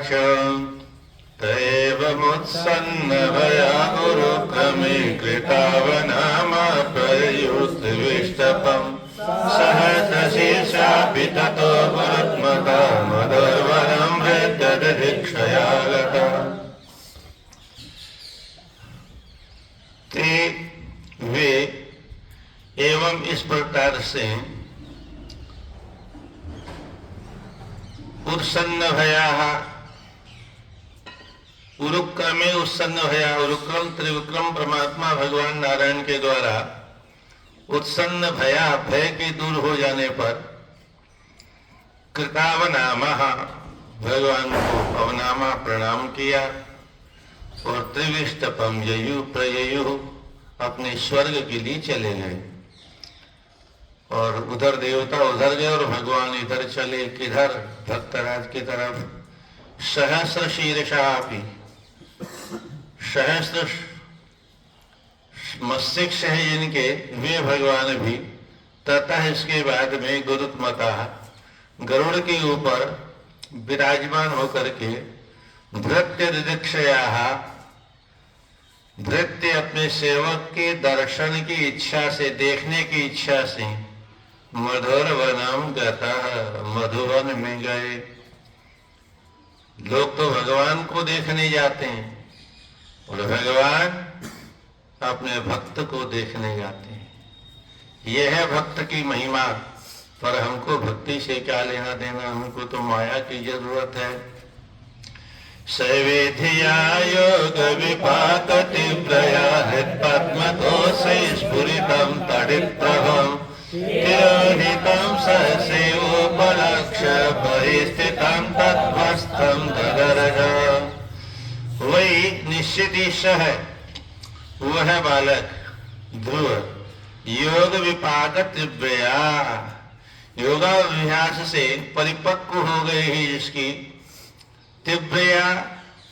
च तैवमुत्सन्नभया उरुक्रमे कृतावनामा प्रयुस्त्विष्टपम् सहस्रशीर्षापि ततो गुरुत्मका मदर्वरं हृद्यदधिक्षया गता। ते वे एवं इस प्रकार से उत्सन्न भया उरुक्रमे उत्सन्न भया उरुक्रम त्रिविक्रम परमात्मा भगवान नारायण के द्वारा उत्सन्न भया भय के दूर हो जाने पर कृतावनामा भगवान को अवनामा प्रणाम किया और त्रिविष्टपम ययु प्रययु अपने स्वर्ग के लिए चले गए। और उधर देवता उधर गए और भगवान इधर चले, किधर? भक्तराज की तरफ। सहस्र शीर्षापि सहस्र मस्तिष्क है जिनके, वे भगवान भी तथा इसके बाद में गुरुत्मता गरुड़ के ऊपर विराजमान होकर के धृत्य दिदीक्षया धृत्य अपने सेवक के दर्शन की इच्छा से, देखने की इच्छा से मधुर वनम गता मधुवन में गए। लोग तो भगवान को देखने जाते हैं और भगवान अपने भक्त को देखने जाते हैं। यह है भक्त की महिमा। पर हमको भक्ति से क्या लेना देना, हमको तो माया की जरूरत है। सैवेधिया योग विपाक तीव्रया हृत्पद्मकोशे स्फुरितं तडिप्रभं तिरोहितं सहसेवोपलक्ष्य परिस्थितं तद्भस्तं ददर्श। वही निश्चित ईश है, वो है बालक ध्रुव। योग विपाक तीव्रया योगाभ्यास से परिपक्व हो गए ही जिसकी, तीव्रया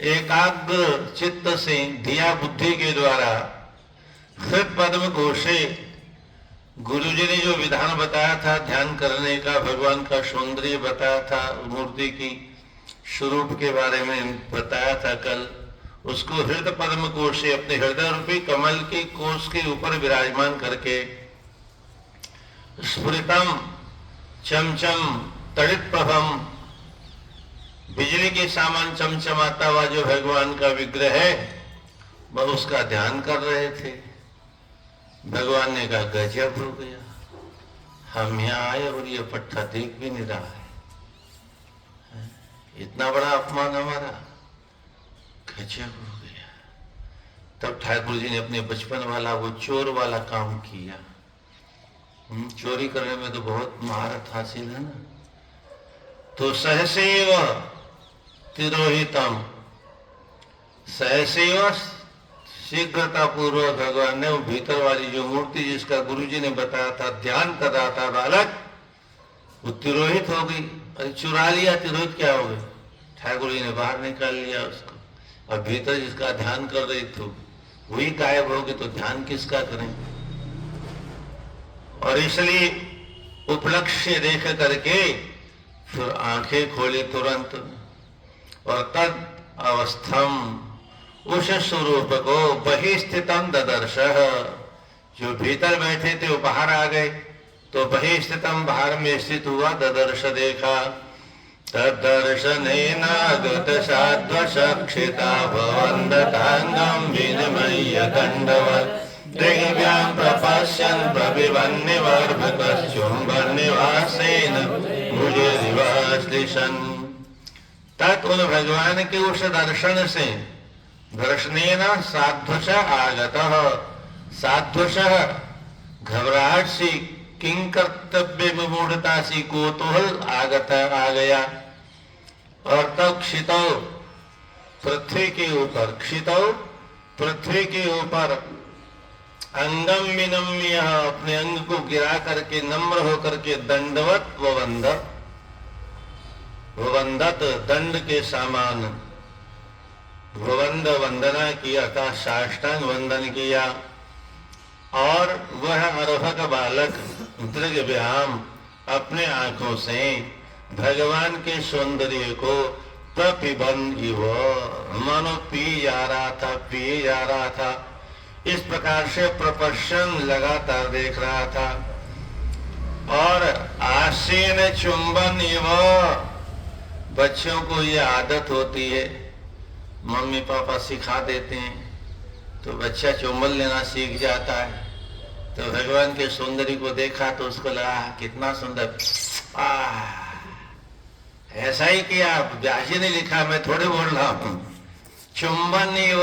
एकाग्र चित्त से धिया बुद्धि के द्वारा हृद पद्म कोशे गुरुजी ने जो विधान बताया था ध्यान करने का, भगवान का सौंदर्य बताया था, मूर्ति की स्वरूप के बारे में बताया था कल, उसको हृदय पद्म कोश से अपने हृदय रूपी कमल के कोश के ऊपर विराजमान करके स्फुरितम चमचम तड़ित प्रभम बिजली के सामान चमचमाता हुआ जो भगवान का विग्रह है वह उसका ध्यान कर रहे थे। भगवान ने कहा गजब हो गया, हम यहाँ आए और ये पट्टा देख भी नहीं रहा है, इतना बड़ा अपमान हमारा, गजब हो गया। तब ठाकुर जी ने अपने बचपन वाला वो चोर वाला काम किया। चोरी करने में तो बहुत महारत हासिल है ना। तो सहसेव तिरोहितम, सहसेव शीघ्रता पूर्वक भगवान ने वो भीतर वाली जो मूर्ति जिसका गुरुजी ने बताया था ध्यान कर रहा था बालक, वो तिरोहित हो गई। अरे चुरा लिया, तिरोहित क्या हो गई? ठाकुर जी ने बाहर निकाल लिया उसको। और भीतर जिसका ध्यान कर रही थी वही गायब हो गई, तो ध्यान किसका करें? और इसलिए उपलक्ष्य देख करके फिर आंखें खोली तुरंत और तद अवस्थम उस स्वरूप को बहि स्थितम ददर्श। जो भीतर बैठे थे वो बाहर आ गए, तो बहि स्थितम बाहर में स्थित हुआ, ददर्श देखा। तद्दर्शनेनागत साध्वशक्षिता भवन्दतांगं विनिमय्य दण्डवत् दिव्यां प्रपश्यन् प्रविवन्निवर्भकश्चुम्बन्निवासेन भुजरिवाश्लिषन्। तत् उन भगवान के उस दर्शन से, दर्शनेन साध्वश आगतः, साध्वश घबराहट सी, किं कर्तव्य विमूढ़ता सी, कौतूहल आगत आ गया। और तब क्षितौ पृथ्वी के ऊपर, क्षितौ पृथ्वी के ऊपर अंगम विनम्य अपने अंग को गिरा करके नम्र होकर के दंडवत ववंदत दंड के समान ववंद वंदना किया था, साष्टांग वंदन किया। और वह अर्भक बालक दृग्व्याम अपने आंखों से भगवान के सौंदर्य को प्रपिबन इव, मानो पिए जा रहा था। इस प्रकार से प्रपश्यन लगातार देख रहा था। और आसीन चुंबन इव, बच्चों को ये आदत होती है, मम्मी पापा सिखा देते हैं तो बच्चा चुंबन लेना सीख जाता है। तो भगवान के सौंदर्य को देखा तो उसको लगा कितना सुंदर, ऐसा ही किया। व्यास जी ने लिखा, मैं थोड़े बोल रहा हूं। चुंबन इव,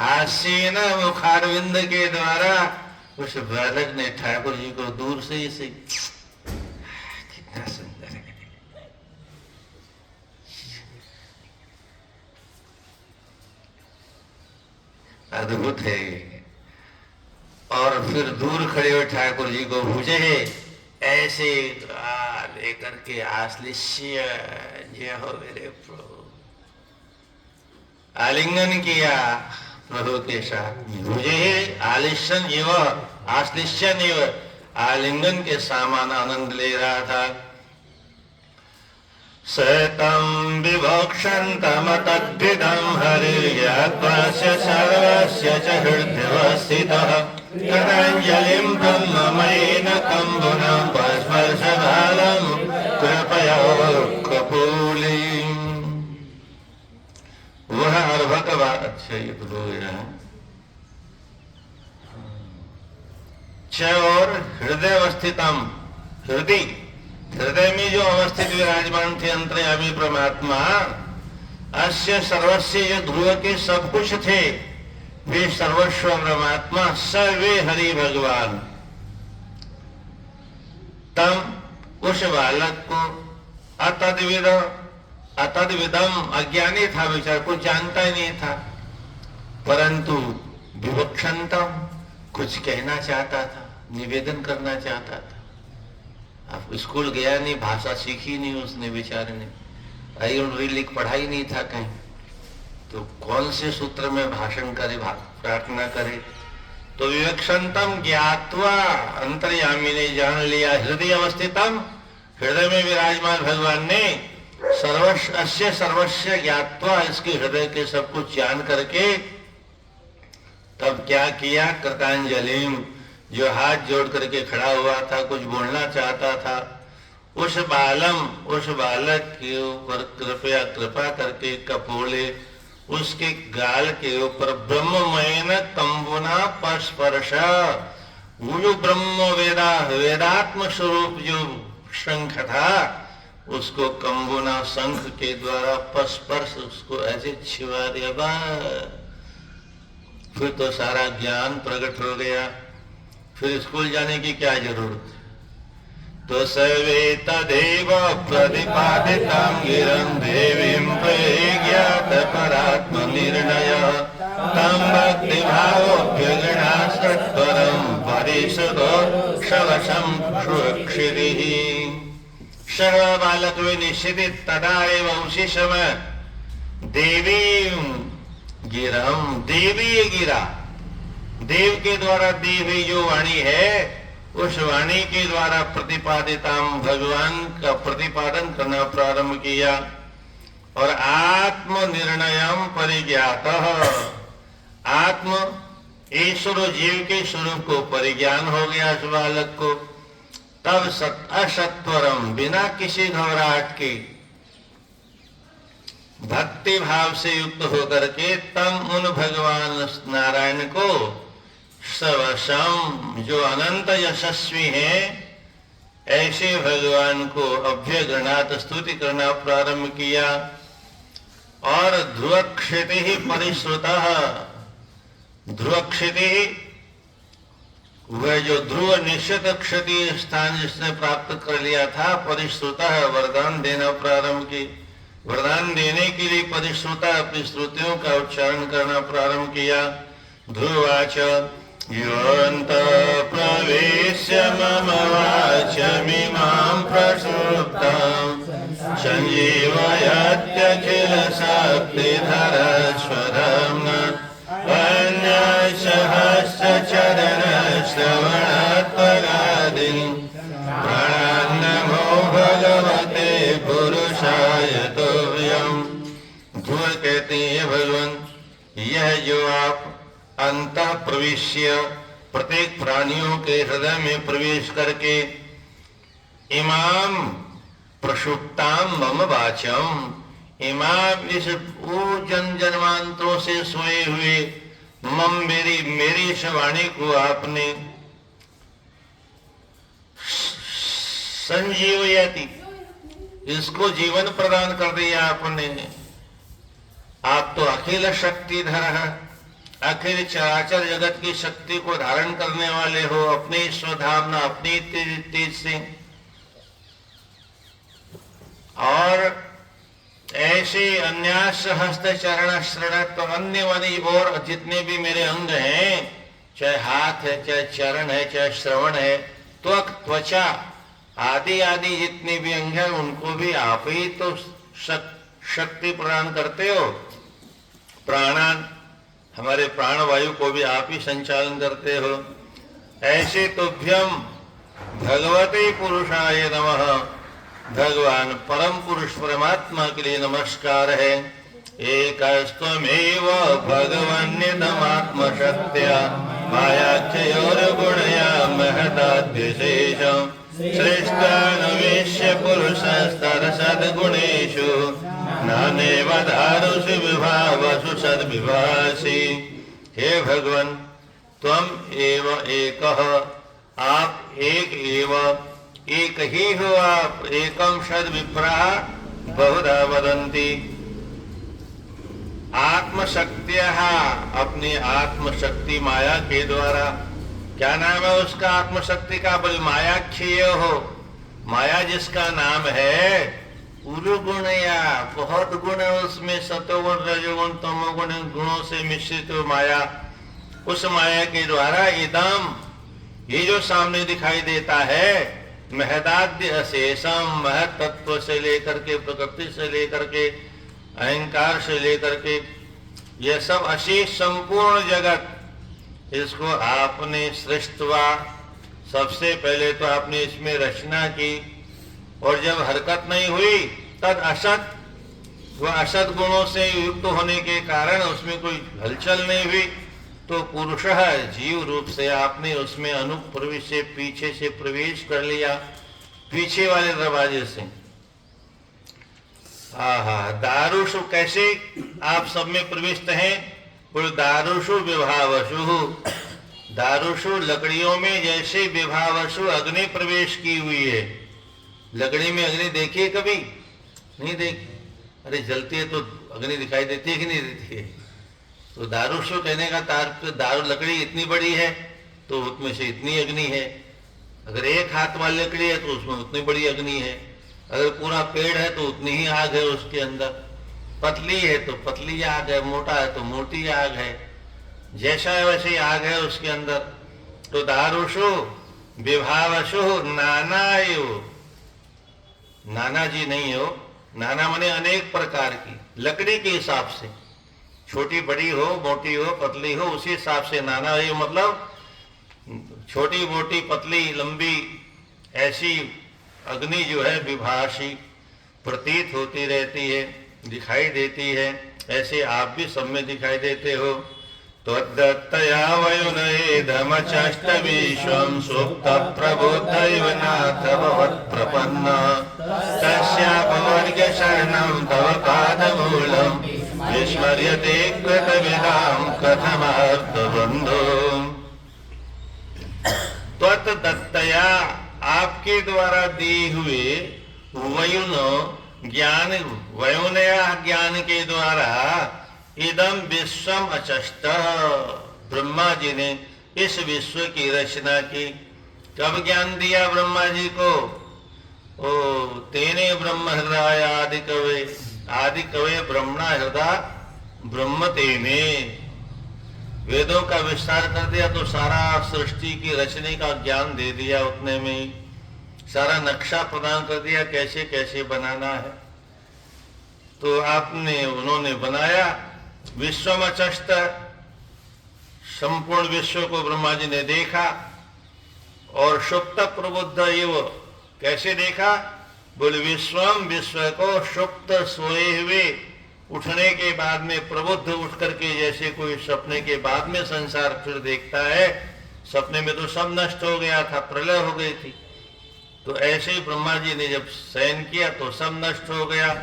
आसीन मुखारविंद के द्वारा उस बालक ने ठाकुर जी को दूर से इसे, कितना सुंदर है, अद्भुत है। और फिर दूर खड़े हुए ठाकुर जी को भुजे ऐसे लेकर के आश्लिष्य, जय हो मेरे प्रभु, आलिंगन किया प्रभु के साथ। भुजे आलिशन एव आश्लिष्यन एव, आलिंगन के सामान आनंद ले रहा था। सतम विभक्षन्तम तद्विदं हरिर्यत्वस्य सर्वस्य च हृदयवस्थितः, कृताञ्जलिं ब्रह्ममयेन कम्बुनं स्पर्शभालं कृपया कपूलिं। वह अर्भक बात, अच्छा ये तो हो गया है। च और हृदय अवस्थितम, हृदय में जो अवस्थित विराजमान थे अंतर्यामी परमात्मा, अस्य सर्वस्य, जो ध्रुव के सब कुछ थे, वे सर्वस्व परमात्मा, सर्वे हरि भगवान। तम, उस बालक को अतद्विदम, अज्ञानी था बेचारा, कुछ जानता ही नहीं था, परंतु विवक्षन्तम, कुछ कहना चाहता था, निवेदन करना चाहता था। अब स्कूल गया नहीं, भाषा सीखी नहीं उसने बेचारे ने, लिख पढ़ाई नहीं था कहीं, तो कौन से सूत्र में भाषण करे, प्रार्थना करे। तो विवक्षन्तम ज्ञात्वा, अंतर्यामी ने जान लिया, हृदय अवस्थितम, हृदय में विराजमान भगवान ने, अस्य सर्वस्य ज्ञात्वा, इसके हृदय के सब कुछ जान करके तब क्या किया, कृतांजलिम, जो हाथ जोड़ करके खड़ा हुआ था, कुछ बोलना चाहता था, उस बालक के ऊपर कृपा करके कपोले, उसके गाल के ऊपर ब्रह्ममयन कंबुना स्पर्श, वो जो ब्रह्म वेदात्म स्वरूप जो शंख था, उसको कंबुना शंख के द्वारा स्पर्श, उसको ऐसे छिवा दिया। फिर तो सारा ज्ञान प्रकट हो गया, फिर स्कूल जाने की क्या जरूरत। तो सर्वे तदेव प्रतिपादितां गिरं देवीं प्रज्ञात परात्म निर्णय, तं भक्ति भावोऽभ्यगणा सत्वरं परिषदो शवशं सुरक्षितिः। सर्व बालक वे निश्चित तदा एव उसी समय देवी गिरम, देवी गिरा, देव के द्वारा दी हुई जो वाणी है, उस वाणी के द्वारा प्रतिपादिताम, भगवान का प्रतिपादन करना प्रारंभ किया। और आत्म निर्णयम परिज्ञात, आत्म ईश्वर जीव के स्वरूप को परिज्ञान हो गया उस बालक को। तब असत्वरम, बिना किसी घबराहट के, भक्ति भाव से युक्त होकर के तम, उन भगवान नारायण को, सर्वसम, जो अनंत यशस्वी हैं, ऐसे भगवान को अभ्यगणात स्तुति करना प्रारंभ किया। और ध्रुवक्षिति ही परिश्रुतः, ध्रुवक्षिति, वह जो ध्रुव निश्चित क्षति स्थान जिसने प्राप्त कर लिया था, परिश्रुतः, वरदान देना प्रारंभ की, वरदान देने के लिए परिश्रुता, अपनी श्रुतियों का उच्चारण करना प्रारंभ किया। ध्रुवाच योऽन्त प्रवेश्य मम वाचमिमां प्रसुप्तां, सञ्जीवयत्यखिल शक्तिधरस्वरं, अन्यसहस्रचरणश्रवणत्वगादीन्, प्रणन्नमो भगवते पुरुषाय तुभ्यम्। ध्रुव कहते हैं भगवान, यह जो आप अंतः प्रवेश्य प्रत्येक प्राणियों के हृदय में प्रवेश करके इमाम प्रसुप्ताम मम वाचम, इमाम इस वो जन जन्मांतरों से सोए हुए मम मेरी इस वाणी को आपने संजीवयति, इसको जीवन प्रदान कर दिया आपने। आप तो अखिल शक्तिधर है, अखिल चराचर जगत की शक्ति को धारण करने वाले हो अपने स्वधामना अपनी तेज से। और ऐसे अन्यास हस्त चरण श्रणत्व अन्य वाली और जितने भी मेरे अंग हैं, चाहे हाथ है, चाहे चरण है, चाहे श्रवण है, त्वक त्वचा आदि आदि जितने भी अंग हैं, उनको भी आप ही तो शक्ति प्रदान करते हो। प्राणान, हमारे प्राण वायु को भी आप ही संचालन करते हो। ऐसे तुभ्यम भगवते पुरुषाय नमः, भगवान परम पुरुष परमात्मा के लिए नमस्कार है। एकस्त्वमेव भगवन्यतमात्म शक्त्या मायाख्योर गुणया महदाद्विशेषम् श्रेष्ठानवेश्य पुरुषस्तर सद्गुणेषु नानेव धारुषु विभावसु सद्विभासि। हे भगवान, त्वम एव एकः, आप एक एव, एक ही हो आप। एकम सद विप्रा बहुधा वदंती। आत्मशक्तियः, अपनी आत्मशक्ति माया के द्वारा, क्या नाम है उसका आत्मशक्ति का? बोले मायाख्य हो, माया जिसका नाम है पूर्व गुण, या बहुत गुण है उसमें, सतोगुण रजोगुण तमोगुण गुणों से मिश्रित हो माया। उस माया के द्वारा इदम, ये जो सामने दिखाई देता है, महदाद्य अशेषम, महत तत्व से लेकर के, प्रकृति से लेकर के, अहंकार से लेकर के, यह सब अशेष संपूर्ण जगत, इसको आपने सृष्टवा, सबसे पहले तो आपने इसमें रचना की, और जब हरकत नहीं हुई तद असत, वह असत गुणों से युक्त होने के कारण उसमें कोई हलचल नहीं हुई, तो पुरुष जीव रूप से आपने उसमें अनुप्रवेश से पीछे से प्रवेश कर लिया, पीछे वाले दरवाजे से। दारुषु, कैसे आप सब में प्रविष्ट हैं? बोल दारुषु विभावसु, दारुषु लकड़ियों में जैसे विभावसु अग्नि प्रवेश की हुई है। लकड़ी में अग्नि देखी है कभी? नहीं देखी। अरे जलती है तो अग्नि दिखाई देती है कि नहीं देती है? तो दारुषु कहने का दारू, लकड़ी इतनी बड़ी है तो उसमें से इतनी अग्नि है। अगर एक हाथ वाली लकड़ी है तो उसमें उतनी बड़ी अग्नि है। अगर पूरा पेड़ है तो उतनी ही आग है उसके अंदर। पतली है तो पतली आग है, मोटा है तो मोटी आग है, जैसा है वैसे ही आग है उसके अंदर। तो दारुषु विभावसु नाना हो, नाना जी नहीं हो, नाना माने अनेक प्रकार की, लकड़ी के हिसाब से, छोटी बड़ी हो, मोटी हो, पतली हो, उसी हिसाब से नाना है। मतलब छोटी मोटी पतली लंबी ऐसी अग्नि जो है विभाषी प्रतीत होती रहती है, दिखाई देती है। ऐसे आप भी सब में दिखाई देते हो। त्वद्दत्तया वयुनेदमचष्ट विश्वं सुप्त प्रबुद्धैव नाथ भवत्प्रपन्न तस्यापवर्ग्य शरणं तव पादमूलं विस्मर्यते कृतविदां कथमार्थबन्धो। त्वद्दत्तया, आपके द्वारा दिए हुए वयुन ज्ञान, वयुनया ज्ञान के द्वारा इदम विश्वम अचष्ट, ब्रह्मा जी ने इस विश्व की रचना की। कब ज्ञान दिया ब्रह्मा जी को? ओ तेने ब्रह्म हृदय आदि कवे, आदि कवे ब्रह्मणा हृदय ब्रह्म तेने, वेदों का विस्तार कर दिया तो सारा सृष्टि की रचने का ज्ञान दे दिया उतने में ही, सारा नक्शा प्रदान कर दिया कैसे कैसे बनाना है। तो आपने, उन्होंने बनाया विश्वमचष्ट, संपूर्ण विश्व को ब्रह्मा जी ने देखा। और सुप्त प्रबुद्ध एव, कैसे देखा? बोले विश्वम, विश्व को सुप्त सोए हुए उठने के बाद में प्रबुद्ध उठ करके जैसे कोई सपने के बाद में संसार फिर देखता है, सपने में तो सब नष्ट हो गया था, प्रलय हो गई थी, तो ऐसे ही ब्रह्मा जी ने जब शयन किया तो सब नष्ट हो गया,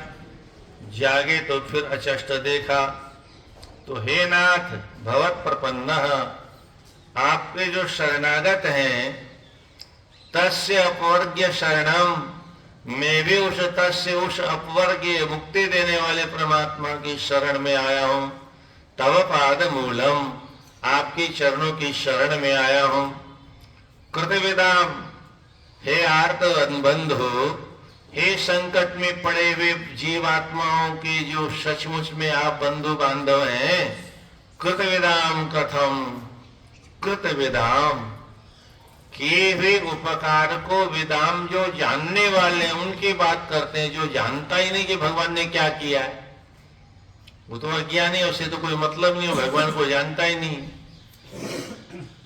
जागे तो फिर अचष्ट देखा। तो हे नाथ भवत प्रपन्नः, आपके जो शरणागत हैं, तस्य अपवर्ग्य शरणम, मैं भी उस तस्य उस अपवर्गीय मुक्ति देने वाले परमात्मा की शरण में आया हूं। तव पाद मूलम, आपकी चरणों की शरण में आया हूं। कृतविदाम, हे आर्त बंधु, हे संकट में पड़े हुए जीवात्माओं की जो सचमुच में आप बंधु बांधव हैं, कृतविदाम कथम, कृतविदाम, किए हुए उपकार को विदाम जो जानने वाले उनकी बात करते हैं, जो जानता ही नहीं कि भगवान ने क्या किया है, वो तो अज्ञानी है, उससे तो कोई मतलब नहीं, भगवान को जानता ही नहीं।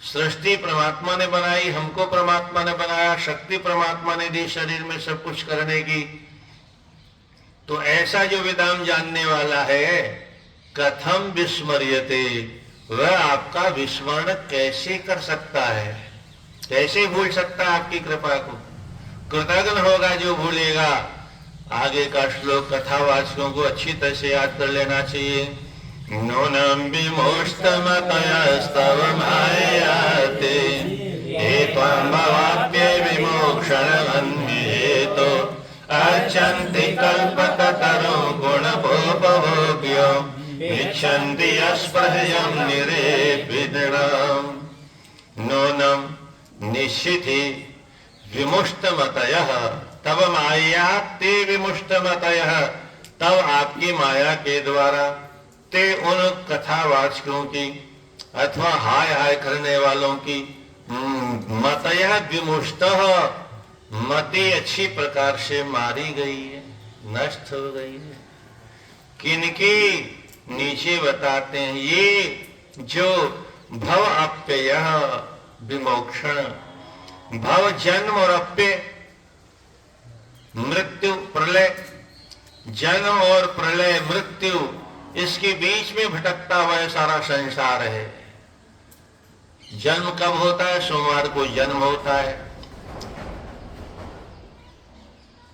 सृष्टि परमात्मा ने बनाई, हमको परमात्मा ने बनाया, शक्ति परमात्मा ने दी शरीर में सब कुछ करने की, तो ऐसा जो विदाम जानने वाला है, कथम विस्मर्यते, वह आपका विस्मरण कैसे कर सकता है, कैसे भूल सकता है आपकी कृपा को। कृतज्ञ होगा जो भूलेगा। आगे का श्लोक कथावाचकों को अच्छी तरह से याद कर लेना चाहिए। नूनम विमोष्टमतयस्तव मायाते, हे त्वं भवाप्ये विमोक्षणमन्विहेतो, अच्छन्ति कल्पतरो गुणभोपभोग्यो, इच्छन्ति अस्पृह्यं निरेपितम्। नूनम, निश्चित ही, विमुष्टमतयः, तब माया ते विमुष्टमतयः, तब आपकी माया के द्वारा, ते उन कथावाचकों की अथवा हाय हाय करने वालों की, मतयः विमुष्टः, मति अच्छी प्रकार से मारी गई है, नष्ट हो गई है। किनकी, नीचे बताते हैं, ये जो भव अप्ययः विमोक्षण, भव जन्म और अप्य, मृत्यु प्रलय, जन्म और प्रलय मृत्यु, इसके बीच में भटकता हुआ सारा संसार है। जन्म कब होता है? सोमवार को जन्म होता है,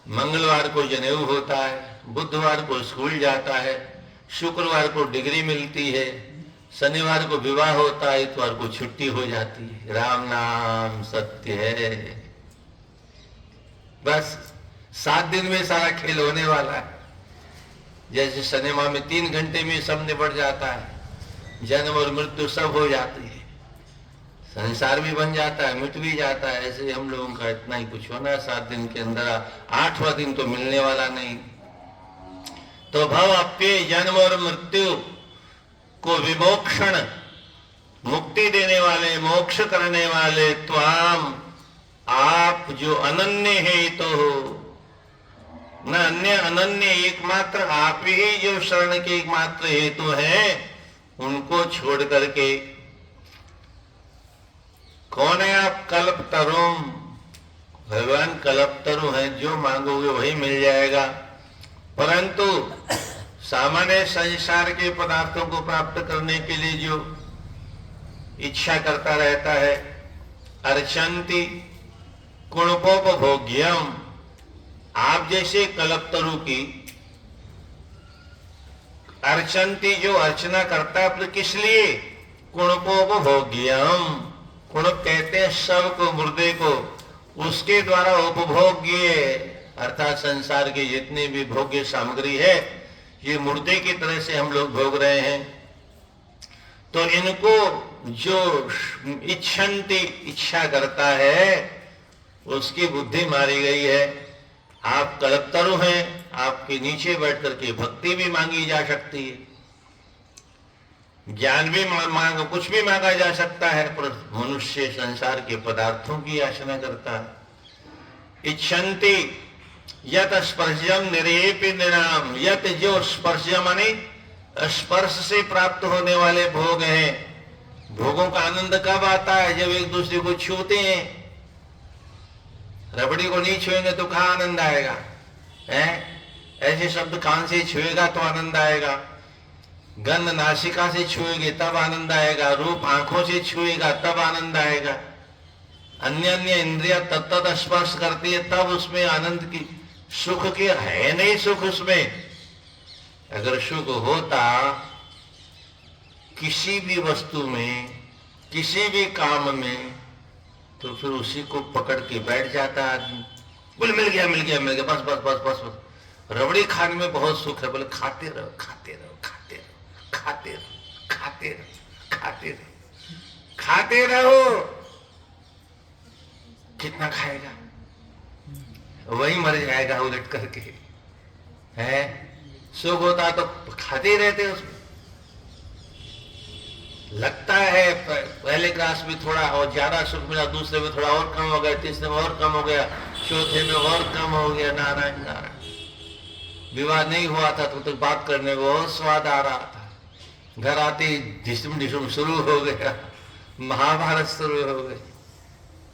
मंगलवार को जनेऊ होता है, बुधवार को स्कूल जाता है, शुक्रवार को डिग्री मिलती है, शनिवार को विवाह होता है, इतवार को छुट्टी हो जाती है। राम नाम सत्य है। बस 7 दिन में सारा खेल होने वाला है। जैसे सिनेमा में 3 घंटे में सब निपट जाता है, जन्म और मृत्यु सब हो जाती है, संसार भी बन जाता है, मिट भी जाता है। ऐसे हम लोगों का इतना ही कुछ होना है 7 दिन के अंदर। 8वां दिन तो मिलने वाला नहीं। तो भव अप्य, जन्म और मृत्यु को विमोक्षण, मुक्ति देने वाले, मोक्ष करने वाले, त्वाम, आप जो अनन्य है तो हो, न अन्य, अनन्य एकमात्र आप ही जो शरण के एकमात्र हेतु हैं, उनको छोड़ करके। कौन है आप? कल्पतरुम, भगवान कल्पतरु हैं, जो मांगोगे वही मिल जाएगा। परंतु सामान्य संसार के पदार्थों को प्राप्त करने के लिए जो इच्छा करता रहता है, अर्चंती कुणपोपभोग्यम, आप जैसे कल्पतरु की अर्चंती, जो अर्चना करता है, तो किस लिए? कुणपोपभोग्यम, कुणप कहते हैं शव को, मुर्दे को, उसके द्वारा उपभोग्य, अर्थात संसार के जितनी भी भोग्य सामग्री है, ये मुर्दे की तरह से हम लोग भोग रहे हैं। तो इनको जो इच्छन्ति, इच्छा करता है, उसकी बुद्धि मारी गई है। आप कल्पतरु हैं, आपके नीचे बैठ करके भक्ति भी मांगी जा सकती है, ज्ञान भी मांग, कुछ भी मांगा जा सकता है, पर मनुष्य संसार के पदार्थों की याचना करता है। इच्छन्ति यत स्पर्शम निरेपिनाम, यत जो स्पर्शम माने स्पर्श से प्राप्त होने वाले भोग हैं। भोगों का आनंद कब आता है? जब एक दूसरे को छूते हैं। रबड़ी को नहीं छुएंगे तो कहाँ आनंद आएगा? है ऐसे शब्द कान से छुएगा तो आनंद आएगा, गंध नासिका से छुएगे तब आनंद आएगा, रूप आंखों से छुएगा तब आनंद आएगा, अन्य अन्य इंद्रिया तत्त स्पर्श करती है तब उसमें आनंद की, सुख की है नहीं सुख उसमें। अगर सुख होता किसी भी वस्तु में, किसी भी काम में, तो फिर उसी को पकड़ के बैठ जाता आदमी। बोले मिल गया मिल गया मिल गया, बस बस बस बस बस। रबड़ी खाने में बहुत सुख है, बोले खाते रहो खाते रहो खाते रहो खाते रहो खाते रहो खाते रहो खाते रहो। कितना खाएगा, वही मर जाएगा उलट करके। है सुख होता तो खाते रहते उसमें। लगता है पहले क्लास में थोड़ा और ज्यादा सुख मिला, दूसरे में थोड़ा और कम हो गया, तीसरे में और कम हो गया, चौथे में और कम हो गया। नारायण नारायण। विवाह नहीं हुआ था तो बात करने में बहुत स्वाद आ रहा था, घर आते ही ढिसुम ढिसुम शुरू हो गया, महाभारत शुरू हो गई।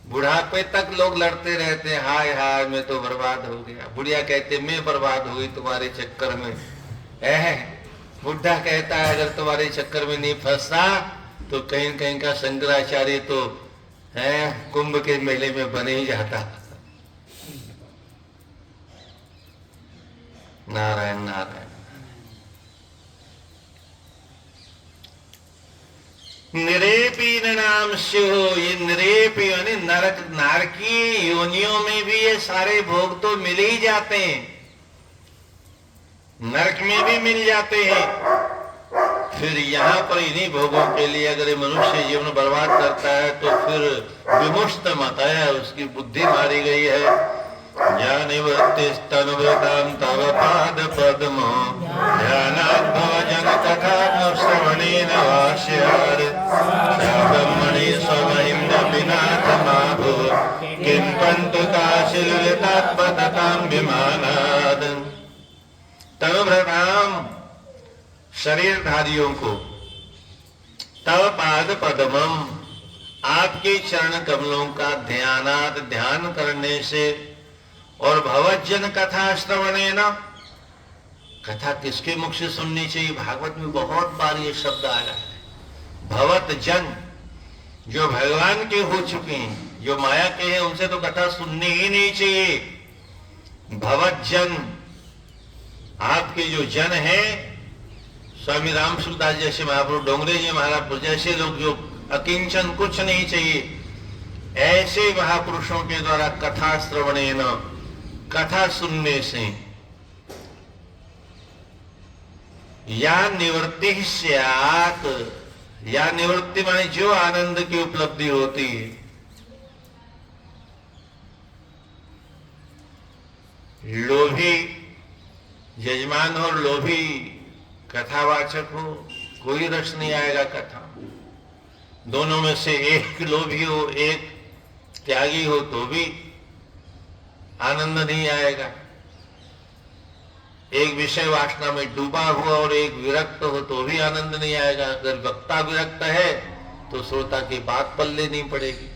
बुढ़ापे तक लोग लड़ते रहते, हाय हाय मैं तो बर्बाद हो गया। बुढ़िया कहते मैं बर्बाद हुई तुम्हारे चक्कर में। बुढ़ा कहता है अगर तुम्हारे चक्कर में नहीं फंसा तो कहीं कहीं का शंकराचार्य तो है कुंभ के मेले में बने ही जाता। नारायण नारायण। निरेपी नाम स्यो, ये निरेपी यानी नरक नारकी योनियों में भी ये सारे भोग तो मिल ही जाते हैं, नरक में भी मिल जाते हैं। फिर यहाँ पर इन्हीं भोगों के लिए अगर ये मनुष्य जीवन बर्बाद करता है तो फिर विमुष्ट मत है, उसकी बुद्धि मारी गई है। ज्ञानिवृत्तिस्तनुवृतां तव पाद पद्मो ध्यानाद्भवजन कथा श्रवणेन वा स्यात् ब्रह्मणि स्वमहिम्नपिनाथमाभो किं पन्तु काशीललितात्पततां विमानात्। तनुभृतां शरीरधारियों को, तव पाद पद्मम आपके चरण कमलों का ध्यानात ध्यान करने से, और भवज्जन कथा श्रवणेन, कथा किसके मुख से सुननी चाहिए? भागवत में बहुत बार ये शब्द आया है। भवत जन, जो भगवान के हो चुके हैं, जो माया के हैं, उनसे तो कथा सुननी ही नहीं चाहिए। भवत जन, आपके जो जन हैं, स्वामी राम सुखदास जैसे महापुरुष, डोंगरे जी महापुरुष जैसे लोग जो अकिंचन कुछ नहीं चाहिए, ऐसे महापुरुषों के द्वारा कथा श्रवणेन, कथा सुनने से, या निवृत्ति स्यात्, या निवृत्ति माने जो आनंद की उपलब्धि होती है। लोभी यजमान और लोभी कथावाचक हो, कोई रस नहीं आएगा कथा। दोनों में से एक लोभी हो, एक त्यागी हो तो भी आनंद नहीं आएगा। एक विषय वासना में डूबा हुआ और एक विरक्त हो तो भी आनंद नहीं आएगा। अगर वक्ता विरक्त है तो श्रोता की बात पल्ले नहीं पड़ेगी,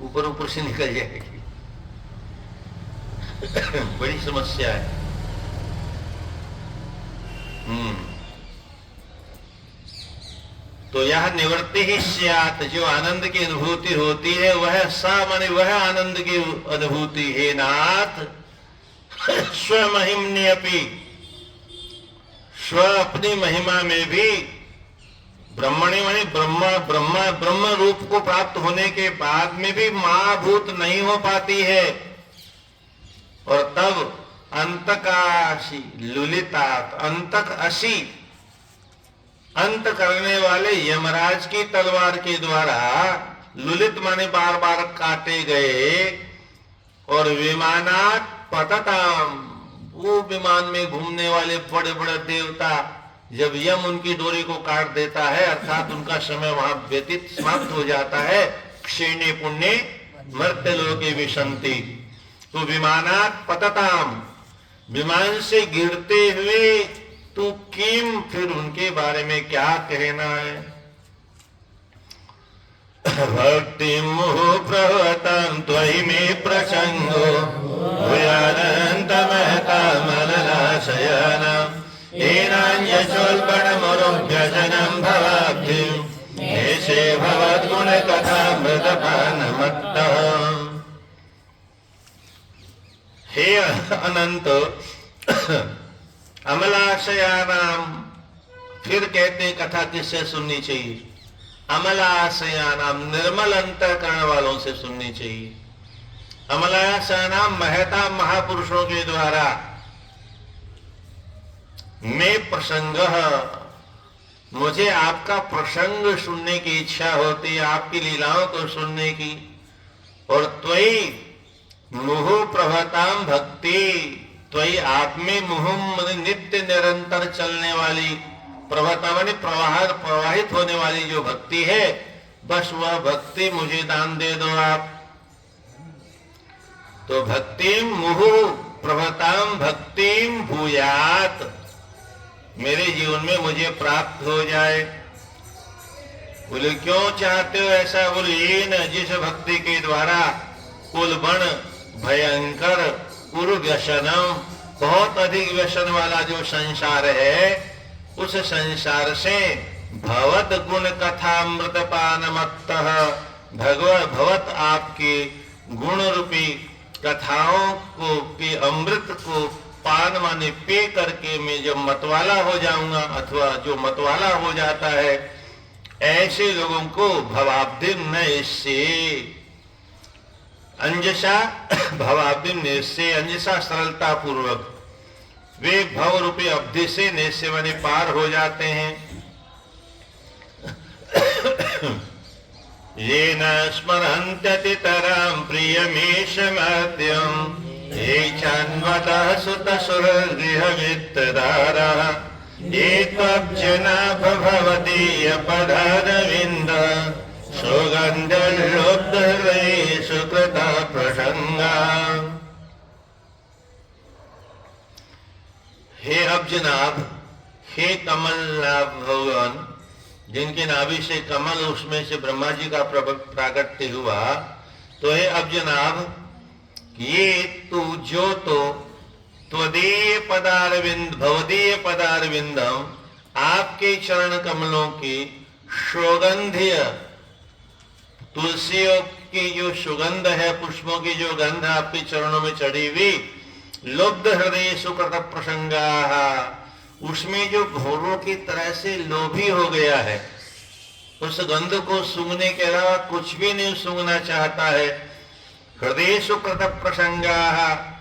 ऊपर ऊपर से निकल जाएगी। बड़ी समस्या है। तो यह निवृत्ति ही स्यात्, जो आनंद की अनुभूति होती है वह सा माने वह आनंद की अनुभूति है नाथ। स्वमहिम्न्यपि, स्व अपनी महिमा में भी, ब्रह्मणि माने ब्रह्मा ब्रह्मा ब्रह्म रूप को प्राप्त होने के बाद में भी महाभूत नहीं हो पाती है। और तब अंतकाशी लुलितात, अंतक असी, अंत करने वाले यमराज की तलवार के द्वारा लुलित माने बार बार काटे गए। और विमानात पतताम, वो विमान में घूमने वाले बड़े बड़े देवता, जब यम उनकी डोरी को काट देता है, अर्थात उनका समय वहां व्यतीत समाप्त हो जाता है, क्षीणे पुण्य मर्त्य लोके विशंति। तो विमानात पतताम, विमान से गिरते हुए तो किम, फिर उनके बारे में क्या कहना है। भक्ति मोह प्रवतम त्वयि में प्रसंगो भूयानन्तमहतामलनाशयानम् हीनान्यचोल्बणमुरुभ्यजनं भवाब्धिं हेशे भवद्गुणकथामृतपानमत्तः। हे अनंत अमलाशयानाम, फिर कहते हैं कथा किससे सुननी चाहिए? अमलाशयानाम, निर्मल अंतःकरण वालों से सुननी चाहिए। अमलाशयानाम, महता महापुरुषों के द्वारा। मैं प्रसंग, मुझे आपका प्रसंग सुनने की इच्छा होती है, आपकी लीलाओं को सुनने की। और त्वयि मुहु प्रभताम भक्ति, त्वयि आप में मुहु नित्य निरंतर चलने वाली, प्रभता माने प्रवाहित होने वाली जो भक्ति है, बस वह भक्ति मुझे दान दे दो आप। तो भक्तिम मुहु प्रभताम भक्तिम भूयात, मेरे जीवन में मुझे प्राप्त हो जाए। बोले क्यों चाहते हो ऐसा? बोले ये न, जिस भक्ति के द्वारा कुलबण भयंकर कुरु व्यसनम, बहुत अधिक व्यसन वाला जो संसार है, उस संसार से भवत गुण कथामृत पानमत्तः, भगवत आपके गुण रूपी कथाओं को के अमृत को पान माने पे करके मैं जब मतवाला हो जाऊंगा, अथवा जो मतवाला हो जाता है, ऐसे लोगों को भवाब्धि न इससे अंजसा, भवाब्धि निश्चय, अंजसा सरलता पूर्वक वे भव रूपी अवधि से निश्चय माने पार हो जाते हैं। ये न स्मरन्त्यति तराम प्रियमेष मध्यम, ये चान्वतः सुतसुरगृहमित्रदारः, ये त्वब्जना भवदीय पदारविन्द, सुगन्धर्लुब्धहृदयेषु कृता प्रसंगा। हे अब्जनाभ, हे कमलनाभ भगवान, जिनके नाभि से कमल, उसमें से ब्रह्मा जी का प्रागट्य हुआ, तो हे अब्जनाभ, ये तू जो तो त्वदीय पदारविंद, भवदीय पदारविंदम, आपके चरण कमलों की सुगंधीय, तुलसियों की जो सुगंध है, पुष्पों की जो गंध आपके चरणों में चढ़ी हुई, लुब्ध हृदय सुकृत प्रसंगा, उसमें जो घोरों की तरह से लोभी हो गया है, उस गंध को सूंघने के अलावा कुछ भी नहीं सूंघना चाहता है। हृदय सुकृत प्रसंगा,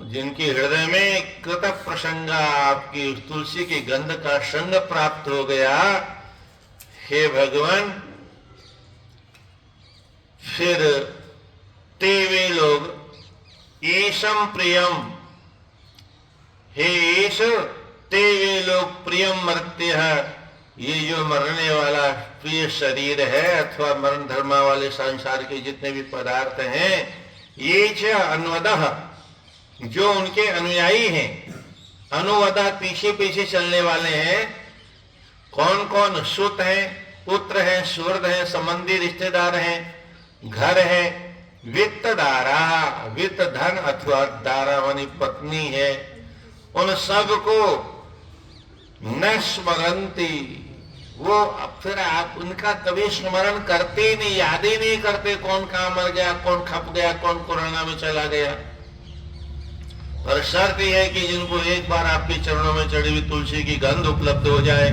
जिनके हृदय में कृत प्रसंगा, आपकी तुलसी की गंध का संग प्राप्त हो गया। हे भगवान, फिर ते वे लोग ईशम प्रियम, हे ईश, ते वे लोग प्रियम मर्त्य है, ये जो मरने वाला प्रिय शरीर है, अथवा मरण धर्मा वाले संसार के जितने भी पदार्थ हैं, ये च अन्वदः, जो उनके अनुयायी हैं, अनुवदा पीछे पीछे चलने वाले हैं। कौन कौन? सुत हैं, पुत्र हैं, सुहृद हैं, संबंधी रिश्तेदार हैं, घर है, वित्त दारा, वित्त धन अथवा दारा मानी पत्नी है, उन सब को न स्मरंती, वो फिर आप उनका कभी स्मरण करते ही नहीं, याद ही नहीं करते, कौन कहाँ मर गया, कौन खप गया, कौन कोरोना में चला गया। पर शर्त यह है कि जिनको एक बार आपके चरणों में चढ़ी हुई तुलसी की गंध उपलब्ध हो जाए।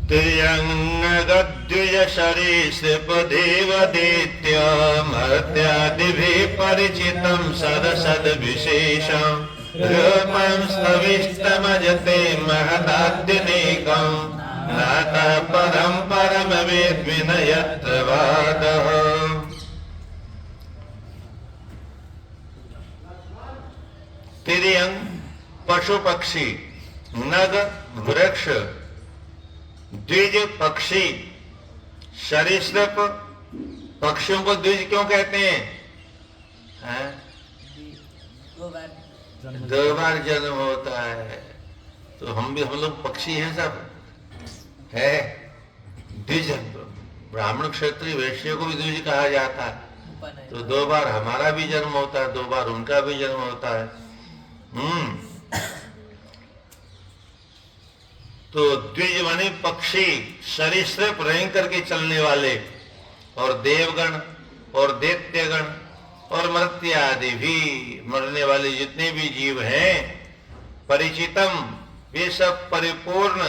तिर्यंगद्विज सरीसृप देवदैत्य मर्त्यादिभिः परिचितं सदसद विशेषं, रूपं स्तविष्टमजते महदाद्यनेकं, नातः परं परमवेद्विन यत्र वादः। तिर्यंग पशु पक्षी, नग वृक्ष, द्विज पक्षी, सरीसृप, पक्षियों को द्विज क्यों कहते हैं? दो बार जन्म होता है, तो हम लोग पक्षी हैं, सब है। द्विज, ब्राह्मण क्षत्रिय वैश्य को भी द्विज कहा जाता है। तो 2 बार हमारा भी जन्म होता है, 2 बार उनका भी जन्म होता है। तो द्विज माने पक्षी, सरीसृप रेंग करके चलने वाले, और देवगण और दैत्यगण और मर्त्य आदि भी, मरने वाले जितने भी जीव हैं, परिचितम, वे सब परिपूर्ण,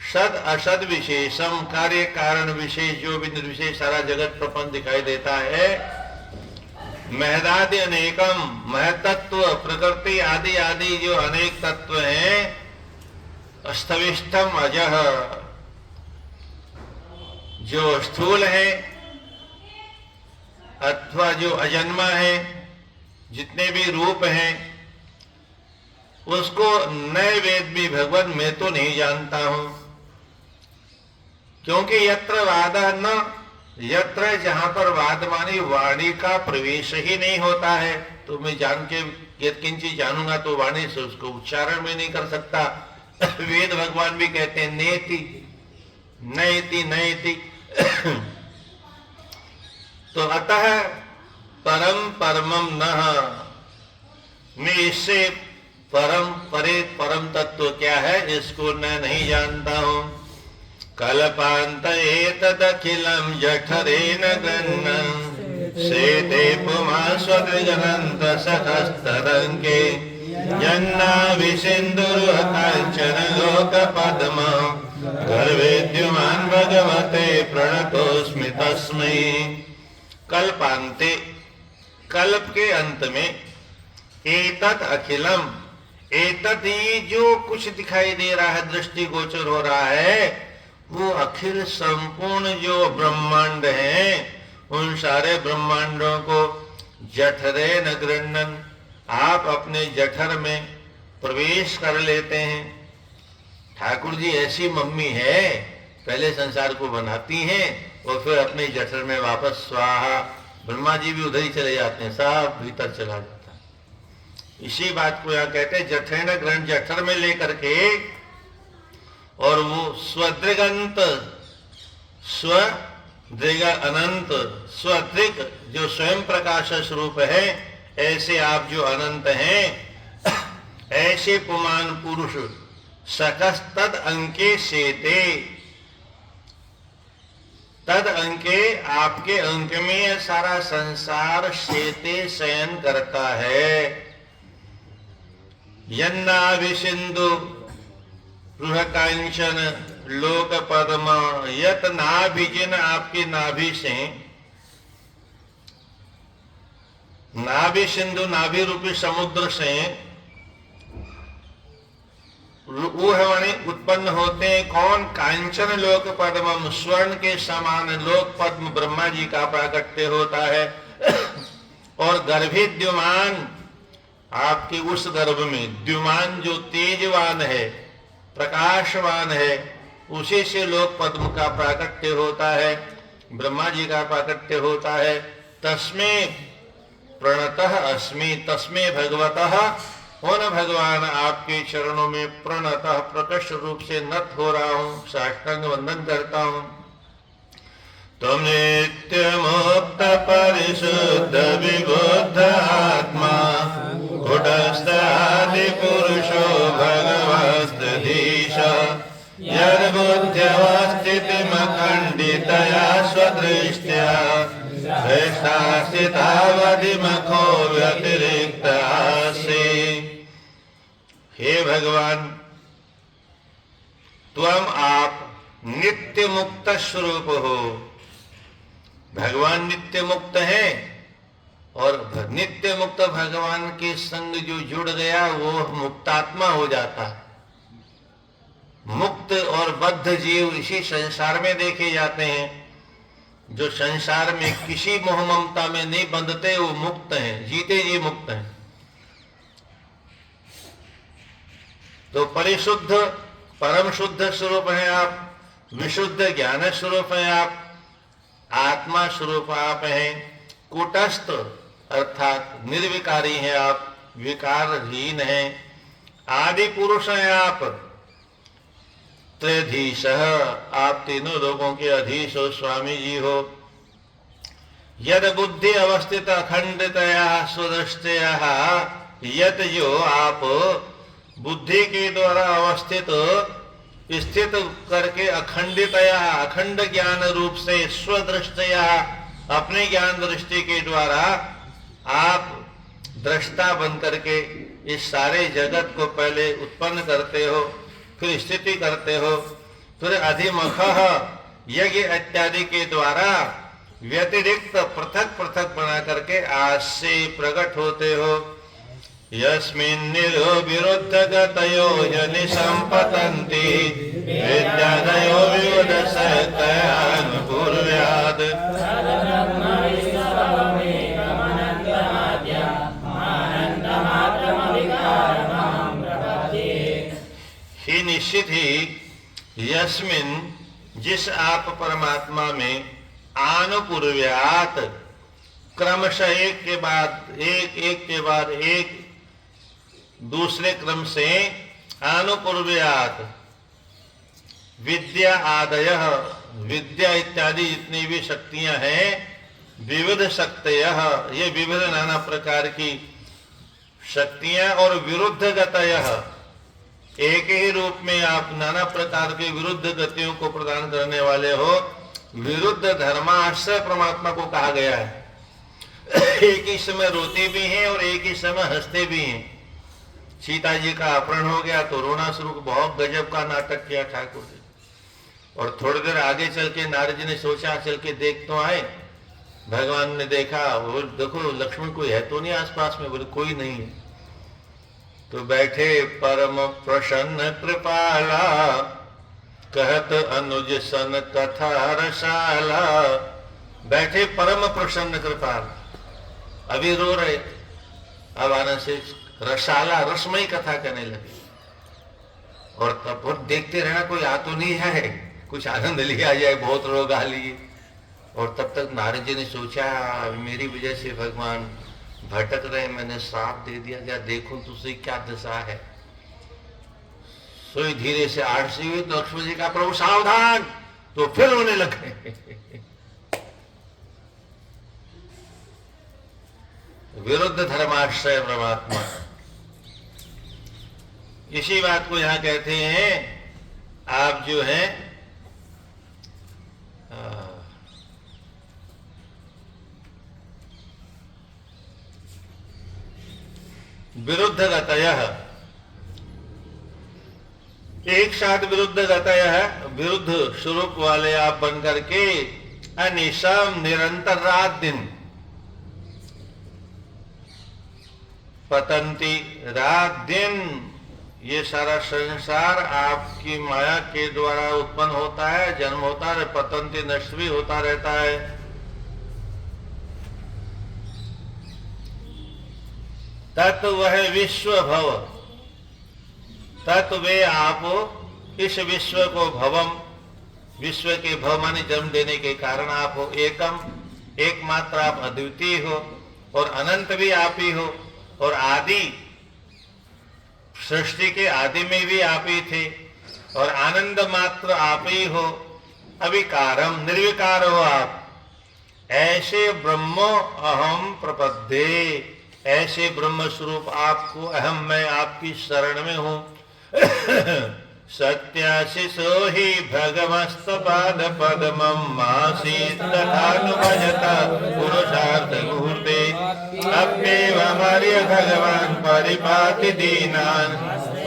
सद असद विशेषम, कार्य कारण विशेष, जो भी निर्विशेष सारा जगत प्रपंच दिखाई देता है, महदादि अनेकम, महतत्व, प्रकृति आदि आदि जो अनेक तत्व हैं, स्थविष्ठम अजह, जो स्थूल है अथवा जो अजन्मा है, जितने भी रूप हैं, उसको नए वेद भी भगवान मैं तो नहीं जानता हूं, क्योंकि यत्र वाद न, यत्र जहां पर वाद मानी वाणी का प्रवेश ही नहीं होता है, तो मैं जान के यत्किंचित जानूंगा तो वाणी से उसको उच्चारण में नहीं कर सकता। वेद भगवान भी कहते हैं नेति नयति नयति। तो अतः परम परमम नः, मैं इससे परम परे परम तत्व क्या है इसको मैं नहीं जानता हूं। कल्पांत एतदखिलम जठरेण गन्नं, सेते पुमास्वदृगनन्त सखस्तरङ्गे, जन्नाभिसिन्धुः काञ्चन लोकपद्मं, गर्वेद्युमान् भगवते प्रणतोऽस्मि तस्मै। कल्पान्ते, कल्प के अंत में, एतत् अखिलम, एतत् ये जो कुछ दिखाई दे रहा है, दृष्टि गोचर हो रहा है, वो अखिल संपूर्ण जो ब्रह्मांड हैं, उन सारे ब्रह्मांडों को जठरेण गृह्णन्, आप अपने जठर में प्रवेश कर लेते हैं। ठाकुर जी ऐसी मम्मी है, पहले संसार को बनाती हैं और फिर अपने जठर में वापस स्वाहा, ब्रह्मा जी भी उधर ही चले जाते हैं, सब भीतर चला जाता है। इसी बात को यहाँ कहते हैं जठरेण ग्रहण, जठर में लेकर के, और वो स्वदृगंत, स्वदृग अनंत, स्वदृग जो स्वयं प्रकाश स्वरूप है, ऐसे आप जो अनंत हैं, ऐसे पुमान पुरुष, सकस तद अंके सेते, तद अंके आपके अंक में सारा संसार शेते शयन करता है। यन्नाभिसिंधु रुहकांचन लोक पद्म, यत नाभि, जिन आपकी नाभि से, नाभि सिंधु नाभि रूपी समुद्र से ऊहवाणी उत्पन्न होते हैं कौन? कांचन लोक पद्म, स्वर्ण के समान लोक पद्म ब्रह्मा जी का प्राकट्य होता है। और गर्भिद्युमान, आपके उस गर्भ में द्युमान जो तेजवान है, प्रकाशवान है, उसी से लोक पद्म का प्राकट्य होता है, ब्रह्मा जी का प्राकट्य होता है। तस्मै प्रणतः अस्मि, तस्मै भगवतः, उन भगवान आपके चरणों में प्रणतः प्रकट रूप से नत हो रहा हूं, साष्टांग वंदन करता हूं। तुम नित्य मुक्त परिशुद्ध विबुद्ध आत्मा, कुटस्थ आदि पुरुषो भगवस्तधीश, यद्बुद्ध्यवस्थितिमखण्डितया स्वदृष्ट्या, श्रेष्ठास्थितावधिमखो व्यतिरिक्त आसि। हे भगवान, त्वम आप नित्य मुक्त स्वरूप हो। भगवान नित्य मुक्त है, और नित्य मुक्त भगवान के संग जो जुड़ गया वो मुक्तात्मा हो जाता है। मुक्त और बद्ध जीव इसी संसार में देखे जाते हैं। जो संसार में किसी मोह ममता में नहीं बंधते वो मुक्त हैं, जीते जी मुक्त हैं। तो परिशुद्ध परम शुद्ध स्वरूप है आप, विशुद्ध ज्ञान स्वरूप है आप, आत्मा स्वरूप आप हैं। कूटस्थ अर्थात निर्विकारी हैं आप, विकारहीन हैं। आदि पुरुष हैं आप। त्रयधीश, आप तीनों लोगों के अधीश हो, स्वामी जी हो। यद बुद्धि अवस्थित अखंडतया स्वदृष्टया, यद जो आप बुद्धि के द्वारा अवस्थित स्थित करके अखंडितया अखंड ज्ञान रूप से स्वदृष्टया अपने ज्ञान दृष्टि के द्वारा आप दृष्टा बन करके इस सारे जगत को पहले उत्पन्न करते हो, फिर स्थिति करते हो, फिर अधिमुख यज्ञ इत्यादि के द्वारा व्यतिरिक्त पृथक पृथक बना करके आज से प्रकट होते हो। यस्मिन्निरो विरुद्धगतयो यनि संपतन्ति विद्यादयो विवदसतयानुपूर्व्यात्। ही निश्चित ही यस्मिन जिस आप परमात्मा में आनुपूर्व्यात क्रमशः एक के बाद एक दूसरे क्रम से आनुपूर्व्यात विद्या आदय विद्या इत्यादि जितनी भी शक्तियां हैं विविध शक्तियः ये विविध नाना प्रकार की शक्तियां और विरुद्ध गतयः एक ही रूप में आप नाना प्रकार के विरुद्ध गतियों को प्रदान करने वाले हो। विरुद्ध धर्माश्रय परमात्मा को कहा गया है। एक ही समय रोते भी हैं और एक ही समय हंसते भी हैं। सीता जी का अपहरण हो गया तो रोना शुरू, बहुत गजब का नाटक किया ठाकुर जी। और थोड़ी देर आगे चल के नारद जी ने सोचा चल के देख तो आए। भगवान ने देखा, वो देखो लक्ष्मण कोई है तो नहीं आसपास में, बोले कोई नहीं है। तो बैठे परम प्रसन्न कृपाला कहत अनुज सन कथा रसाला। बैठे परम प्रसन्न कृपाल, अभी रो रहे, अब आने से रसाला रसमयी कथा करने लगे। और तब देखते रहना कोई आ तो नहीं है, कुछ आनंद लिया जाए, बहुत लोग आ लिए। और तब तक नारद जी ने सोचा मेरी वजह से भगवान भटक रहे, मैंने साथ दे दिया, क्या देखूं तुझसे क्या दशा है। सोई धीरे से आड़सी हुई तो लक्ष्मण जी का प्रभु सावधान, तो फिर रोने लगे। विरुद्ध धर्माश्रय परमात्मा, इसी बात को यहां कहते हैं। आप जो है विरुद्ध गतयः, एक साथ विरुद्ध गतयः विरुद्ध स्वरूप वाले आप बन करके अनिशम निरंतर रात दिन पतंती, रात दिन ये सारा संसार आपकी माया के द्वारा उत्पन्न होता है, जन्म होता है, पतंती नष्ट भी होता रहता है। तत् वह विश्व भव, तत् वे आप इस विश्व को भवम, विश्व के भव माने जन्म देने के कारण आप हो। एकम एकमात्र आप अद्वितीय हो और अनंत भी आप ही हो। और आदि सृष्टि के आदि में भी आप ही थे और आनंद मात्र आप ही हो। अविकारम निर्विकार हो आप। ऐसे ब्रह्मो अहम प्रपद्ये, ऐसे ब्रह्म स्वरूप आपको अहम मैं आपकी शरण में हूं। सत्याशिषो हि भगवस्त पाद पद्मं मासीत तथानुभजता पुरुषार्थ मुहूर्ते। अप्येव मर्य भगवान परिपाति दीनान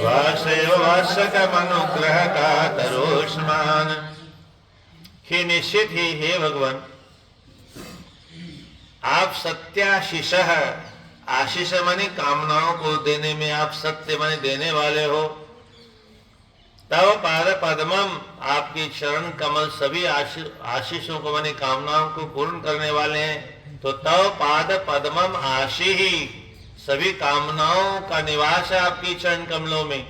वासयो वासकमनुग्रह कातरोष्मान। ही निश्चित ही हे भगवान, आप सत्याशिष, आशीष माने कामनाओं को देने में आप सत्य माने देने वाले हो। तव पाद पद्मम, आपकी चरण कमल सभी आशीषों को माने कामनाओं को पूर्ण करने वाले हैं। तो तव पाद पद्मम आशी ही, सभी कामनाओं का निवास है आपकी चरण कमलों में।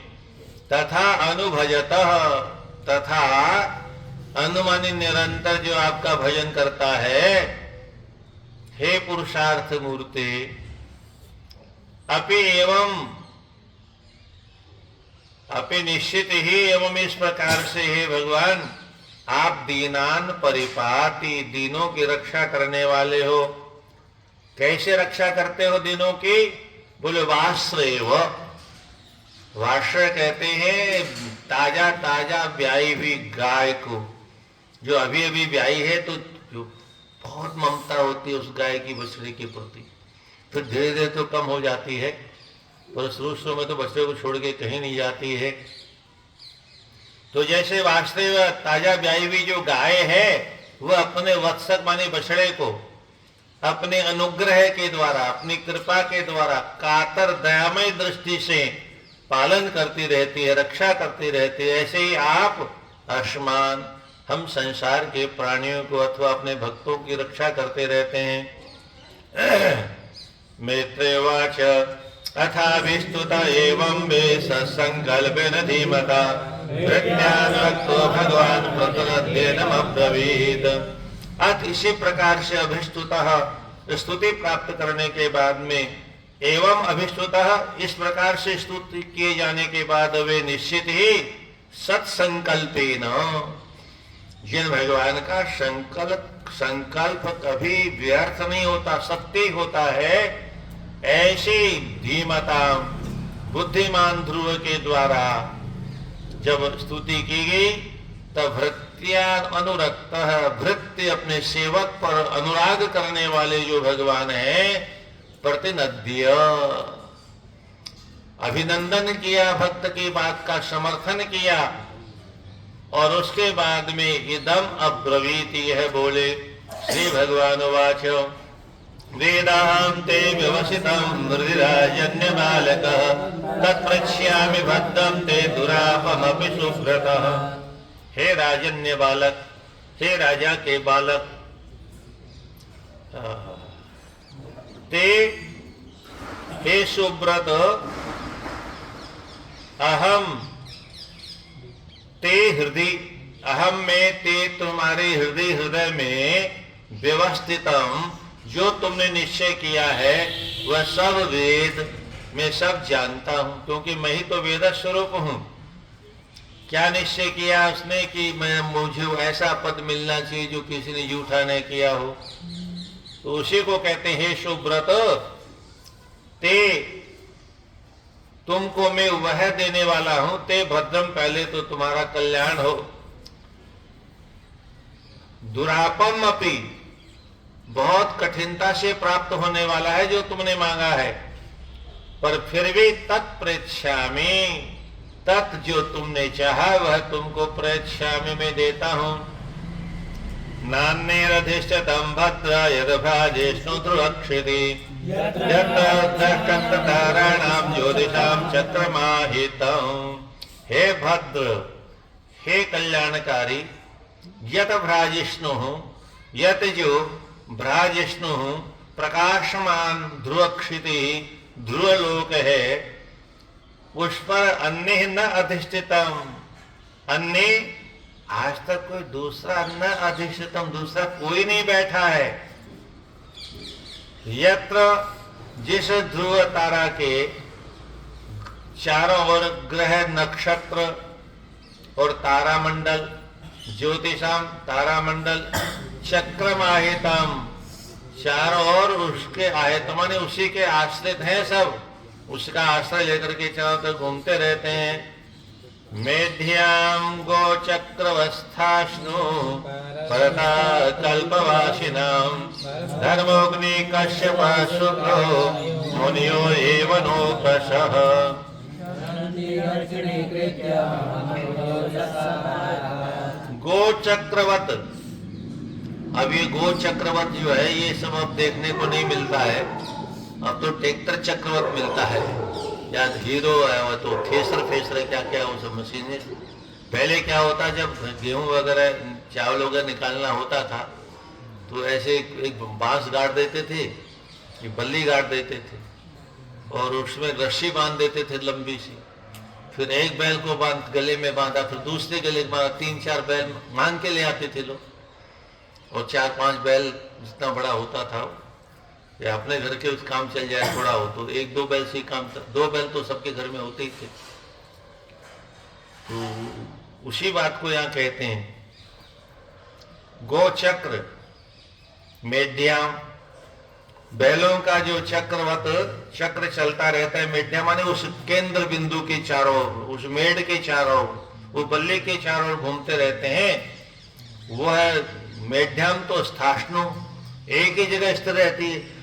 तथा अनुभजतः, तथा अनुमानी निरंतर जो आपका भजन करता है। हे पुरुषार्थ मूर्ति, अपि एवं, अपि निश्चित ही एवं इस प्रकार से हे भगवान आप दीनान परिपाति, दीनों की रक्षा करने वाले हो। कैसे रक्षा करते हो दीनों की? बोले वाश्रयव। वाश्रय कहते हैं ताजा ताजा ब्याई हुई गाय को, जो अभी अभी ब्याई है तो जो बहुत ममता होती है उस गाय की बछड़े के प्रति, फिर धीरे धीरे तो कम हो जाती है, पर शुरू में तो बछड़े को छोड़ के कहीं नहीं जाती है। तो जैसे वास्तव ताजा ब्याई हुई जो गाय है वह अपने वत्सक माने बछड़े को अपने अनुग्रह के द्वारा, अपनी कृपा के द्वारा कातर दयामय दृष्टि से पालन करती रहती है, रक्षा करती रहती है। ऐसे ही आप आसमान, हम संसार के प्राणियों को अथवा अपने भक्तों की रक्षा करते रहते हैं। मैत्रेवाच अथाभिस्तुत एवं वे सत्संकल्पेन धीमता प्रज्ञानवक्तो भगवान प्रतिनद्येनमब्रवीत्। अथ इसी प्रकार से अभिस्तुतः स्तुति प्राप्त करने के बाद में, एवं अभिस्तुतः इस प्रकार से स्तुति किए जाने के बाद वे निश्चित ही सत्संकल्पेन, जिन भगवान का संकल्प कभी व्यर्थ नहीं होता, सत्य होता है, ऐसी धीमता बुद्धिमान ध्रुव के द्वारा जब स्तुति की गई तब भृत्यान अनुरक्त, भृत्य अपने सेवक पर अनुराग करने वाले जो भगवान है, प्रतिनद्य अभिनंदन किया, भक्त की बात का समर्थन किया, और उसके बाद में इदम अब्रवीत, यह बोले। श्री भगवान वाच वेदाहं ते व्यवसितं मृदिराजन्य बालकः तत्प्रक्ष्यामि भद्रं ते दुरापमपि सुव्रतः। हे राजन्य बालक, हे राजा के बालक, ते हे सुव्रत, अहम ते हृदय, अहम में ते तुम्हारे हृदय में व्यवस्थितम, जो तुमने निश्चय किया है वह सब वेद मैं सब जानता हूं, क्योंकि मैं ही तो वेद स्वरूप हूं। क्या निश्चय किया उसने कि मैं मुझे ऐसा पद मिलना चाहिए जो किसी ने झूठा नहीं किया हो, तो उसी को कहते हैं सुव्रत, ते तुमको मैं वह देने वाला हूं, ते भद्रम, पहले तो तुम्हारा कल्याण हो, दुरापम अपि, बहुत कठिनता से प्राप्त होने वाला है जो तुमने मांगा है, पर फिर भी तत्प्रेक्ष्यामि, तत् जो तुमने चाहा वह तुमको प्रेक्ष्यामि में देता हूं। नान्यरधिष्ठितं भद्र यद्भाजेष्णु ध्रुवक्षिति यत्र ताराणां ज्योतिषां चक्रमाहितं। हे भद्र, हे कल्याणकारी, यत भ्राजिष्णु, यत जो भ्राजिष्णु प्रकाशमान ध्रुवक्षिति ध्रुवलोक है, उस पर अन्य न अधिष्ठितम, अन्य आज तक कोई दूसरा न अधिष्ठितम, दूसरा कोई नहीं बैठा है। यत्र, जिस ध्रुव तारा के चारों ओर ग्रह नक्षत्र और तारामंडल, ज्योतिषाम तारामंडल, चक्रमाहितम, चारों ओर उसके आयत माने उसी के आश्रित हैं, सब उसका आश्रय लेकर के चारों तरफ घूमते रहते हैं। मेध्याम गो चक्रवस्थाश्नु परता कल्पवासिनाम धर्मोग्नि कश्यप शुक्रो मुनियो एवनोकशः। गो चक्रवत, अब ये गो चक्रवत जो है ये सब अब देखने को नहीं मिलता है, अब तो ट्रैक्टर चक्रवत मिलता है, या हीरो है वो तो थ्रेसर क्या क्या वो सब मशीनें। पहले क्या होता, जब गेहूं वगैरह चावल वगैरह निकालना होता था तो ऐसे एक बांस गाड़ देते थे, ये बल्ली गाड़ देते थे और उसमें रस्सी बांध देते थे लंबी सी, फिर एक बैल को गले में बांधा, फिर दूसरे गले में बांधा, 3-4 बैल मांग के ले आते थे लोग, और 4-5 बैल जितना बड़ा होता था या अपने घर के उस काम चल जाए थोड़ा हो तो 1-2 बैल से काम, 2 बैल तो सबके घर में होते ही थे। तो उसी बात को यहाँ कहते हैं गोचक्र, मेढ्याम, बैलों का जो चक्रवत चक्र चलता रहता है, मेढ्या माने उस केंद्र बिंदु के चारों, उस मेढ़ के चारों, वो बल्ले के चारों ओर घूमते रहते हैं, वो है मेढ्याम। तो स्थाष्णु एक ही जगह स्थिर रहती है।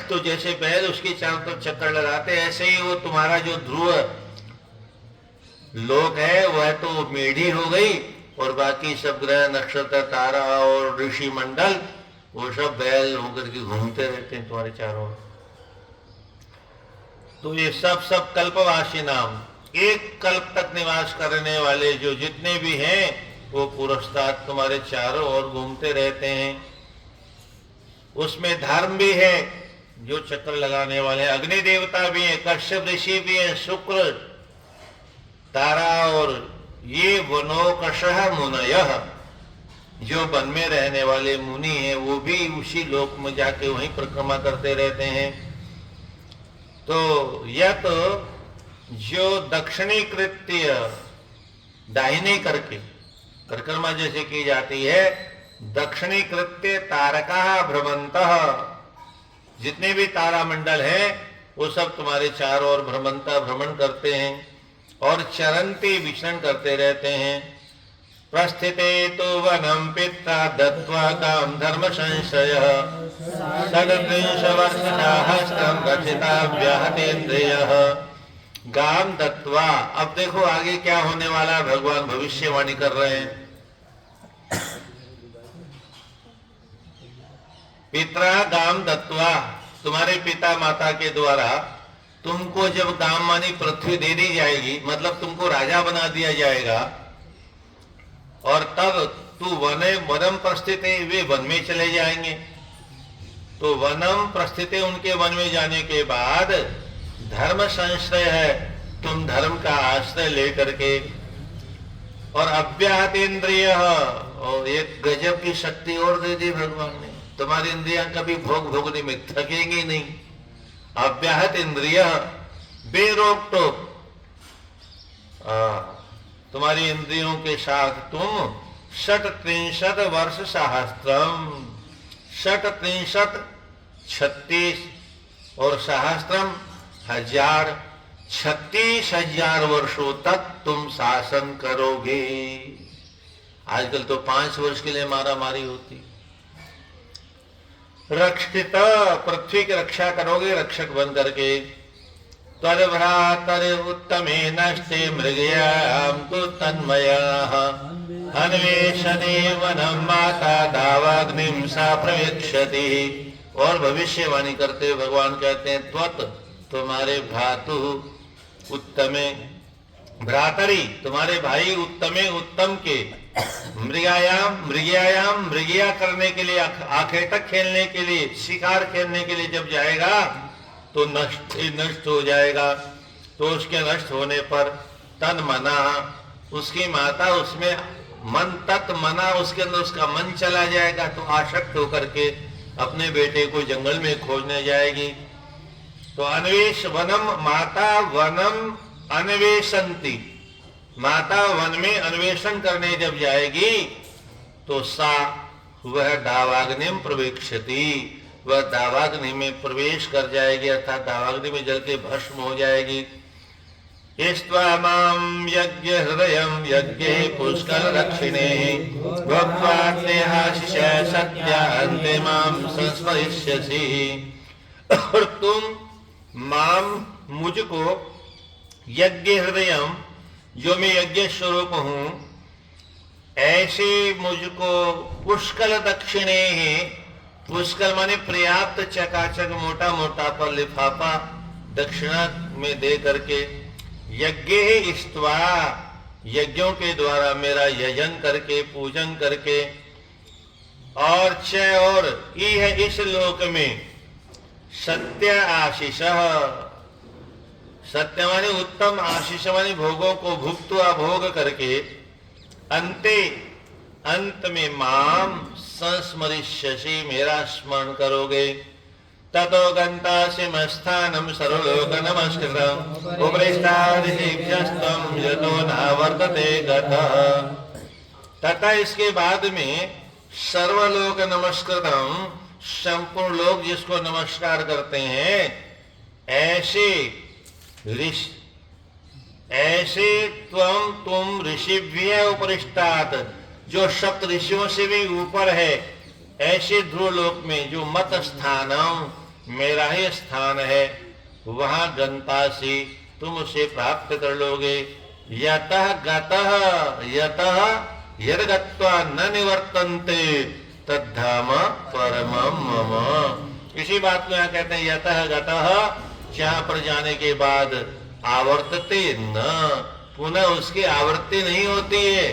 तो जैसे बैल उसके चारों तरफ चक्कर लगाते, ऐसे ही वो तुम्हारा जो ध्रुव लोक है वह तो मेढ़ी हो गई, और बाकी सब ग्रह नक्षत्र तारा और ऋषि मंडल वो सब बैल होकर के घूमते रहते हैं तुम्हारे चारों ओर। तो ये सब कल्पवासी नाम, एक कल्प तक निवास करने वाले जो जितने भी हैं वो पुरस्ताद तुम्हारे चारों ओर घूमते रहते हैं। उसमें धर्म भी है, जो चक्र लगाने वाले, अग्नि देवता भी है, कश्यप ऋषि भी है, शुक्र, तारा, और ये वनोकशः मुनयः, जो वन में रहने वाले मुनि हैं वो भी उसी लोक में जाके वहीं परिक्रमा करते रहते हैं। तो यह तो जो दक्षिणी कृत्य दाहिने करके परिक्रमा जैसे की जाती है, दक्षिणी कृत्य तारका भ्रमंतः, जितने भी तारा मंडल हैं वो सब तुम्हारे चारों ओर भ्रमण करते हैं और चरंती विचरण करते रहते हैं। प्रस्थिते तो वनम पिता दत्वा काम धर्म संशयः षड्त्रिंश वर्षाहस्तं रचिता व्याहतेन्द्रियः गाम दत्वा। अब देखो आगे क्या होने वाला, भगवान भविष्यवाणी कर रहे हैं। पिता गाम दत्वा, तुम्हारे पिता माता के द्वारा तुमको जब गाम मानी पृथ्वी दे दी जाएगी, मतलब तुमको राजा बना दिया जाएगा, और तब तू वनम प्रस्थिते, वे वन में चले जाएंगे। तो वनम प्रस्थिते, उनके वन में जाने के बाद धर्म संश्रय है, तुम धर्म का आश्रय लेकर के, और अव्याहत इंद्रिय, और एक गजब की शक्ति और दे दी भगवान ने, तुम्हारी इंद्रियां कभी भोग भोगने में थकेंगी नहीं। अव्याहत इंद्रिय, बेरोक टोक, तुम्हारी इंद्रियों के साथ तुम 37 वर्ष सहस्त्रम, 37 36 और सहस्त्रम 1000, 36,000 वर्षों तक तुम शासन करोगे। आजकल तो 5 वर्ष के लिए मारा मारी होती। रक्षित, पृथ्वी की रक्षा करोगे रक्षक बन करके। तद्भ्रातर उत्तमे नष्टे मृगयाम तु तन्मयाः अन्वेषणे वनं माता दावाग्निं सा प्रवेक्षति। और भविष्यवाणी करते भगवान कहते हैं, त्वत्, तुम्हारे भ्रातु, उत्तमे, भ्रातरी, तुम्हारे भाई, उत्तमे, उत्तम के, मृगयाम, मृगया करने के लिए, आखिर तक खेलने के लिए, शिकार खेलने के लिए जब जाएगा तो नष्ट हो जाएगा। तो उसके नष्ट होने पर तन मना, उसकी माता उसमें मन, तत् मना, उसके अंदर उसका मन चला जाएगा, तो आसक्त होकर के अपने बेटे को जंगल में खोजने जाएगी। तो अन्वेष वनम, माता वनम अन्वेषंती, माता वन में अन्वेषण करने जब जाएगी तो सा, वह दावाग्निम प्रवेक्षति, वह दावाग्नि में प्रवेश कर जाएगी, अर्थात दावाग्नि में जल के भस्म हो जाएगी। इष्ट्वा माम यज्ञ हृदयम यज्ञे पुष्कर रक्षिणे भक्त्वा देहाशिष सत्या अन्ते माम संस्मरिष्यसि। और तुम माम, मुझको, यज्ञ हृदयम, जो मैं यज्ञ स्वरूप हूं, ऐसे मुझको पुष्कल दक्षिणे है, पुष्कल माने पर्याप्त, चकाचक, मोटा मोटा पर लिफाफा दक्षिणा में दे करके, यज्ञ इष्ट्वा, यज्ञों के द्वारा मेरा यजन करके, पूजन करके, और च, और ई है इस लोक में, सत्य आशीष, सत्य माने उत्तम, आशीष माने भोगों को भुक्त्वा, भोग करके, अंते, अंत में माम संस्मरिष्यसि, मेरा स्मरण करोगे। ततो गन्तासि मस्थानं सर्वलोक नमस्कृतम् उपरिष्टादिभ्यस्तं यतो न वर्तते गतः। तथा इसके बाद में सर्वलोक नमस्कृतम, संपूर्ण लोग जिसको नमस्कार करते हैं, ऐसे तुम ऋषिभ्य उपरिष्टात्, जो सप्त ऋषियों से भी ऊपर है, ऐसे ध्रुव लोक में जो मत स्थानम, मेरा ही स्थान है, वहां गंतासी, तुम उसे प्राप्त कर लोगे। यतः गतः यद गत्वा न निवर्तन्ते तद्धाम परमं मम। इसी बात को यहाँ कहते हैं यतः गतः, जहां पर जाने के बाद आवर्तते न, पुनः उसकी आवृत्ति नहीं होती है।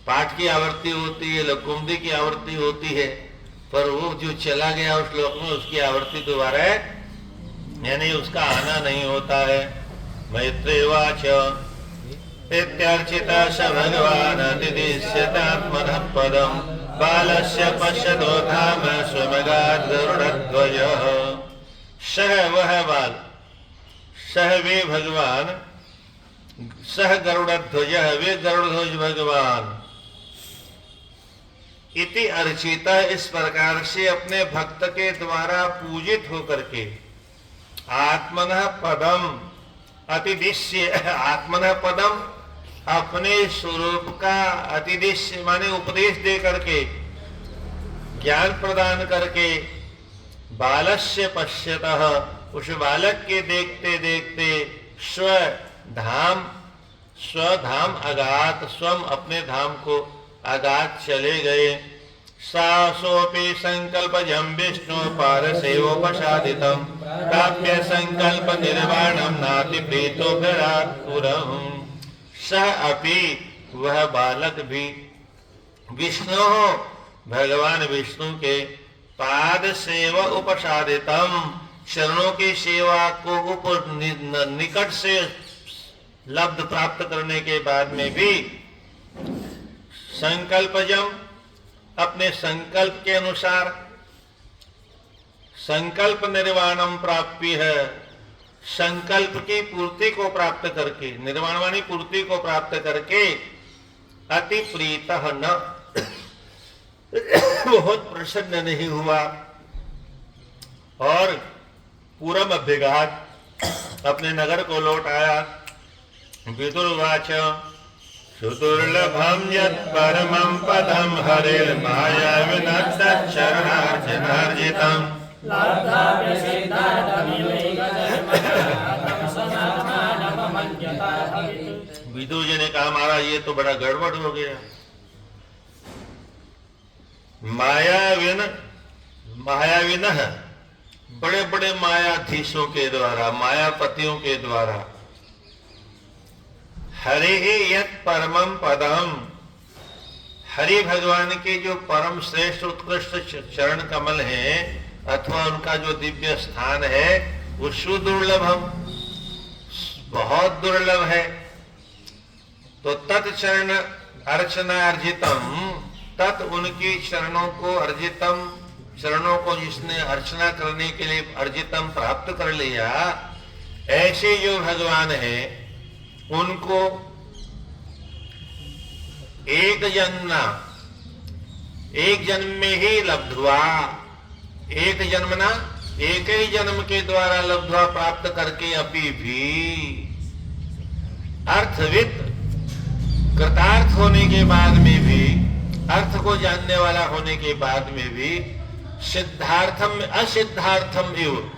पाठ की आवृत्ति होती है, लकुंभी की आवृत्ति होती है, पर वो जो चला गया उस लोक में, उसकी आवृत्ति दोबारा है, यानी उसका आना नहीं होता है। मैत्रेवाच इत्यर्चिता स भगवान् अतिदिश्यतात्मनः पदम्, बालस्य पश्यतो धाम स्वमगात् गरुडध्वजः। सह वह बाल, सह वे भगवान, सह गरुड़ध्वज, वे गरुड़ध्वज भगवान, इति अर्चिता, इस प्रकार से अपने भक्त के द्वारा पूजित होकर के, आत्मनः पदम अतिदिश्य, आत्मनः पदम, अपने स्वरूप का अतिदिश्य माने उपदेश दे करके, ज्ञान प्रदान करके, बालस्य पश्यतः, उस बालक के देखते देखते, स्वधाम अगात, स्वम अपने धाम को अगात चले गए। सासोपि संकल्पजं विष्णु पारसेवोपसादितं, प्राप्य संकल्प निर्वाणं नाति प्रीतो विराट्पुरम्। सह अपि, वह बालक भी, विष्णु, भगवान विष्णु के, पाद सेव उपसादितम, चरणों की सेवा को ऊपर निकट से लब्ध प्राप्त करने के बाद में भी, संकल्पजम, अपने संकल्प के अनुसार, संकल्प निर्वाणम प्राप्ति है, संकल्प की पूर्ति को प्राप्त करके, निर्वाण वाणी पूर्ति को प्राप्त करके, अति प्रीतः न, बहुत प्रसन्न नहीं हुआ, और पूरम अभ्यगात, अपने नगर को लौट आया। विदुर्वाच सुदुर्लभम यत् परमं पदम हरेर् माया विनश्यच्चरणार्चितम्। विदुर जी ने कहा, महाराज ये तो बड़ा गड़बड़ हो गया। मायाविन बड़े बड़े मायाधीशों के द्वारा, मायापतियों के द्वारा, हरे यत् परमं पदम, हरि भगवान के जो परम श्रेष्ठ उत्कृष्ट चरण कमल हैं, अथवा उनका जो दिव्य स्थान है, वो सुदुर्लभम, बहुत दुर्लभ है। तो तत्चरण अर्चना अर्जितम, तत् उनकी चरणों को, अर्जितम, चरणों को जिसने अर्चना करने के लिए अर्जितम प्राप्त कर लिया, ऐसे जो भगवान है उनको एक जन्म में ही लब्ध्वा, एक जन्मना, एक ही जन्म के द्वारा लब्ध्वा प्राप्त करके, अभी भी अर्थविद, कृतार्थ होने के बाद में भी, अर्थ को जानने वाला होने के बाद में भी, सिद्धार्थम असिद्धार्थम एव,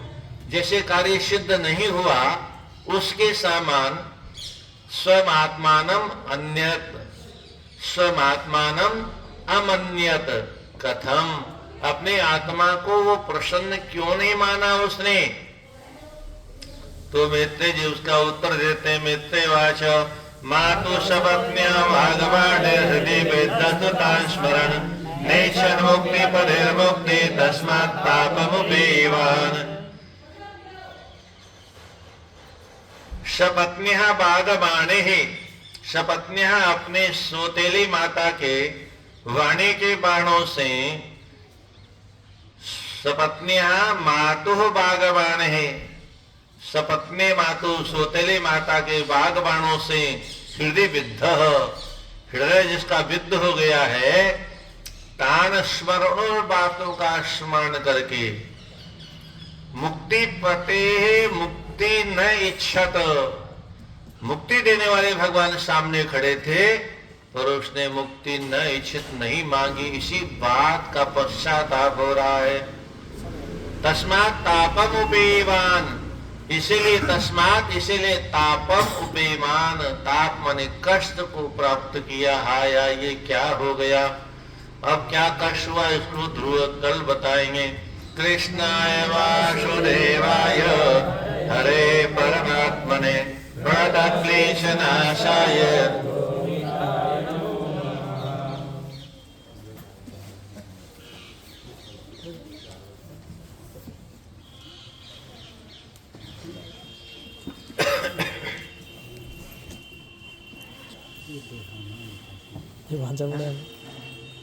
जैसे कार्य सिद्ध नहीं हुआ उसके समान, स्वमात्मानम अन्यत, स्वमात्मानम अमन्यत, कथम, अपने आत्मा को वो प्रसन्न क्यों नहीं माना उसने। तो मैत्रेय जी उसका उत्तर देते हैं, मैत्रेयवाच मातु सपत्न्या भागवान हृदय वेदतां स्मरण, नैषन् मुक्ति पदेर्मुक्ति तस्मात् पापमुपेयवान्। सपत्न्यः बागबाणेः, सपत्न्यः अपने सौतेली माता के वाणी के बाणों से, सपत्न्यः मातुः बागबाणेः, सपत्ने मातु सौतेली माता के बागबाणों से हृदय विद्ध, हृदय जिसका विद्ध हो गया है, तान स्मरण और बातों का स्मरण करके मुक्ति पते मुक्ति न इच्छत, मुक्ति देने वाले भगवान सामने खड़े थे पर उसने मुक्ति न इच्छित नहीं मांगी, इसी बात का पश्चाताप हो रहा है। तस्मात् तापम उपेयमान, इसीलिए तस्मात् इसीलिए तापम उपेयमान, ताप माने कष्ट को प्राप्त किया। हाया ये क्या हो गया, अब क्या कष्ट हुआ इसको ध्रुव कल बताएंगे। कृष्णाय वासुदेवाय हरे परमात्मने प्रणतक्लेशनाशाय ये भांजा बड़ा है।